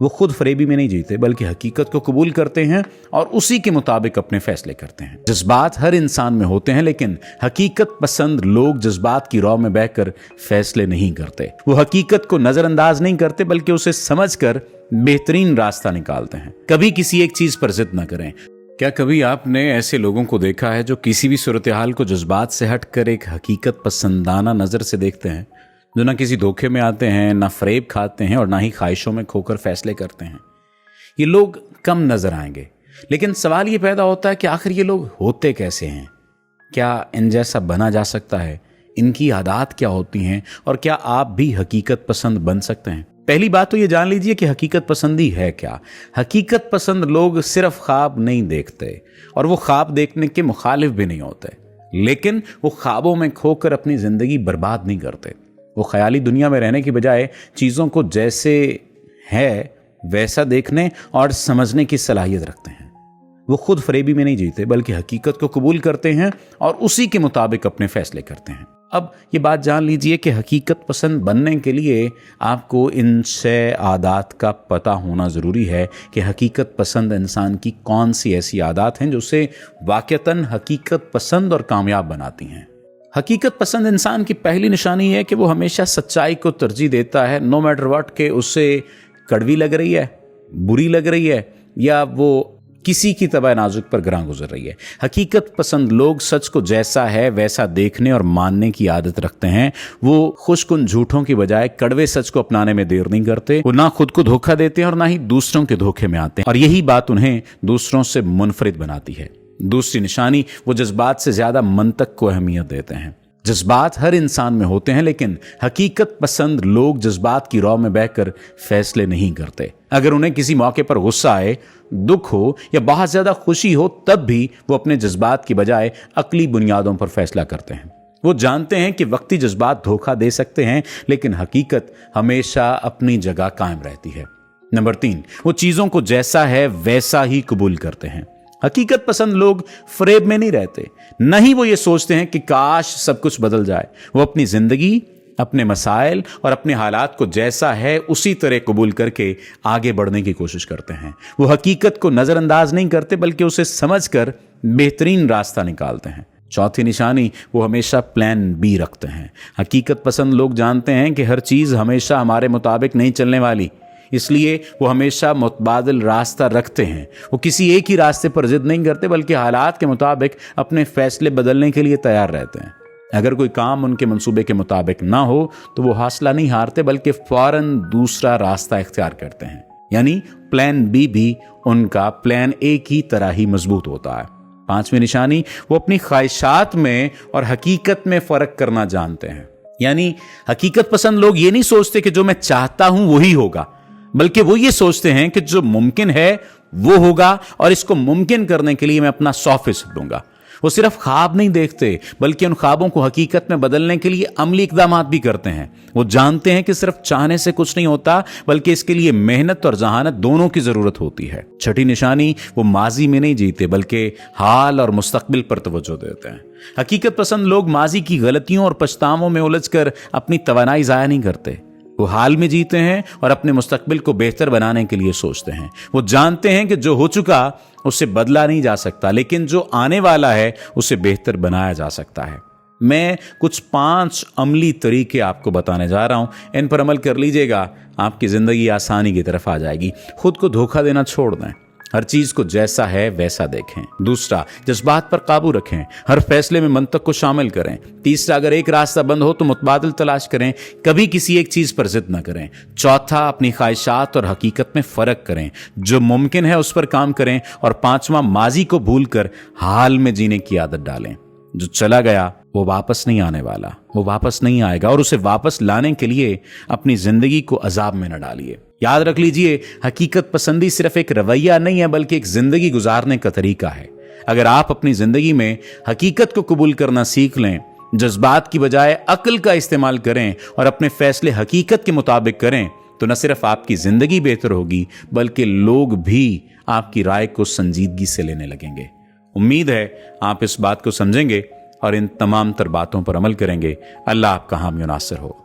वो खुद फरेबी में नहीं जीते बल्कि हकीकत को कबूल करते हैं और उसी के मुताबिक अपने फैसले करते हैं। जज्बात हर इंसान में होते हैं, लेकिन हकीकत पसंद लोग जज्बात की राह में बहकर फैसले नहीं करते। वो हकीकत को नजरअंदाज नहीं करते बल्कि उसे समझकर बेहतरीन रास्ता निकालते हैं। कभी किसी एक चीज पर जिद न करें। क्या कभी आपने ऐसे लोगों को देखा है जो किसी भी सूरत हाल को जज्बात से हटकर एक हकीकत पसंदाना नजर से देखते हैं, जो ना किसी धोखे में आते हैं, ना फरेब खाते हैं और ना ही ख्वाहिशों में खोकर फैसले करते हैं? ये लोग कम नजर आएंगे, लेकिन सवाल ये पैदा होता है कि आखिर ये लोग होते कैसे हैं? क्या इन जैसा बना जा सकता है? इनकी आदत क्या होती हैं और क्या आप भी हकीकत पसंद बन सकते हैं? पहली बात तो ये जान लीजिए कि हकीकत पसंदी है क्या। हकीकत पसंद लोग सिर्फ ख्वाब नहीं देखते और वो ख्वाब देखने के मुखालिफ भी नहीं होते, लेकिन वो ख्वाबों में खोकर अपनी जिंदगी बर्बाद नहीं करते। वो ख्याली दुनिया में रहने की बजाय चीज़ों को जैसे है वैसा देखने और समझने की सलाहियत रखते हैं। वो खुद फरेबी में नहीं जीते बल्कि हकीकत को कबूल करते हैं और उसी के मुताबिक अपने फैसले करते हैं। अब ये बात जान लीजिए कि हकीकत पसंद बनने के लिए आपको इन 6 आदात का पता होना ज़रूरी है कि हकीकत पसंद इंसान की कौन सी ऐसी आदात हैं जो उसे वाक़तन हकीकत पसंद और कामयाब बनाती हैं। हकीकत पसंद इंसान की पहली निशानी है कि वो हमेशा सच्चाई को तरजीह देता है, नो मैटर व्हाट, के उससे कड़वी लग रही है, बुरी लग रही है या वो किसी की तबाह नाजुक पर गिरां गुजर रही है। हकीकत पसंद लोग सच को जैसा है वैसा देखने और मानने की आदत रखते हैं। वो खुशकुन झूठों की बजाय कड़वे सच को अपनाने में देर नहीं करते। वो ना खुद को धोखा देते हैं और ना ही दूसरों के धोखे में आते हैं, और यही बात उन्हें दूसरों से मुनफरिद बनाती है। दूसरी निशानी, वो जज्बात से ज्यादा मंतक को अहमियत देते हैं। जज्बात हर इंसान में होते हैं, लेकिन हकीकत पसंद लोग जज्बात की राह में बहकर फैसले नहीं करते। अगर उन्हें किसी मौके पर गुस्सा आए, दुख हो या बहुत ज्यादा खुशी हो, तब भी वो अपने जज्बात की बजाय अक्ली बुनियादों पर फैसला करते हैं। वो जानते हैं कि वक्ती जज्बात धोखा दे सकते हैं, लेकिन हकीकत हमेशा अपनी जगह कायम रहती है। नंबर 3, वो चीजों को जैसा है वैसा ही कबूल करते हैं। हकीकत पसंद लोग फरेब में नहीं रहते, नहीं वो ये सोचते हैं कि काश सब कुछ बदल जाए। वो अपनी जिंदगी, अपने मसाइल और अपने हालात को जैसा है उसी तरह कबूल करके आगे बढ़ने की कोशिश करते हैं। वो हकीकत को नजरअंदाज नहीं करते बल्कि उसे समझकर बेहतरीन रास्ता निकालते हैं। चौथी निशानी, वो हमेशा प्लान बी रखते हैं। हकीकत पसंद लोग जानते हैं कि हर चीज हमेशा हमारे मुताबिक नहीं चलने वाली, इसलिए वो हमेशा मुतबादिल रास्ता रखते हैं। वो किसी एक ही रास्ते पर जिद नहीं करते बल्कि हालात के मुताबिक अपने फैसले बदलने के लिए तैयार रहते हैं। अगर कोई काम उनके मंसूबे के मुताबिक ना हो तो वो हौसला नहीं हारते बल्कि फौरन दूसरा रास्ता इख्तियार करते हैं। यानी प्लान बी भी उनका प्लान ए की तरह ही मजबूत होता है। 5वीं निशानी, वो अपनी ख्वाहिशात में और हकीकत में फर्क करना जानते हैं। यानी हकीकत पसंद लोग ये नहीं सोचते कि जो मैं चाहता हूं वही होगा, बल्कि वो ये सोचते हैं कि जो मुमकिन है वो होगा और इसको मुमकिन करने के लिए मैं अपना 100% दूंगा। वो सिर्फ ख्वाब नहीं देखते बल्कि उन ख्वाबों को हकीकत में बदलने के लिए अमली इक़दामात भी करते हैं। वो जानते हैं कि सिर्फ चाहने से कुछ नहीं होता बल्कि इसके लिए मेहनत और जहानत दोनों की जरूरत होती है। 6ठी निशानी, वो माजी में नहीं जीते बल्कि हाल और मुस्तकबिल पर तवज्जो देते हैं। हकीकत पसंद लोग माजी की गलतियों और पछतावों में उलझकर अपनी तवानाई ज़ाया नहीं करते। वो हाल में जीते हैं और अपने मुस्तकबिल को बेहतर बनाने के लिए सोचते हैं। वो जानते हैं कि जो हो चुका उसे बदला नहीं जा सकता, लेकिन जो आने वाला है उसे बेहतर बनाया जा सकता है। मैं कुछ 5 अमली तरीके आपको बताने जा रहा हूं, इन पर अमल कर लीजिएगा, आपकी जिंदगी आसानी की तरफ आ जाएगी। खुद को धोखा देना छोड़ दें, हर चीज को जैसा है वैसा देखें। दूसरा, जज्बात पर काबू रखें, हर फैसले में मंतक को शामिल करें। तीसरा, अगर एक रास्ता बंद हो तो मुतबादिल तलाश करें, कभी किसी एक चीज पर जिद न करें। चौथा, अपनी ख्वाहिशात और हकीकत में फर्क करें, जो मुमकिन है उस पर काम करें। और 5वां, माजी को भूलकर हाल में जीने की आदत डालें। जो चला गया वो वापस नहीं आने वाला, वो वापस नहीं आएगा, और उसे वापस लाने के लिए अपनी जिंदगी को अजाब में न डालिए। याद रख लीजिए, हकीकत पसंदी सिर्फ एक रवैया नहीं है बल्कि एक जिंदगी गुजारने का तरीका है। अगर आप अपनी जिंदगी में हकीकत को कबूल करना सीख लें, जज्बात की बजाय अक्ल का इस्तेमाल करें और अपने फैसले हकीकत के मुताबिक करें, तो न सिर्फ आपकी जिंदगी बेहतर होगी बल्कि लोग भी आपकी राय को संजीदगी से लेने लगेंगे। उम्मीद है आप इस बात को समझेंगे और इन तमाम तर बातों पर अमल करेंगे। अल्लाह आपका हामी नासिर हो।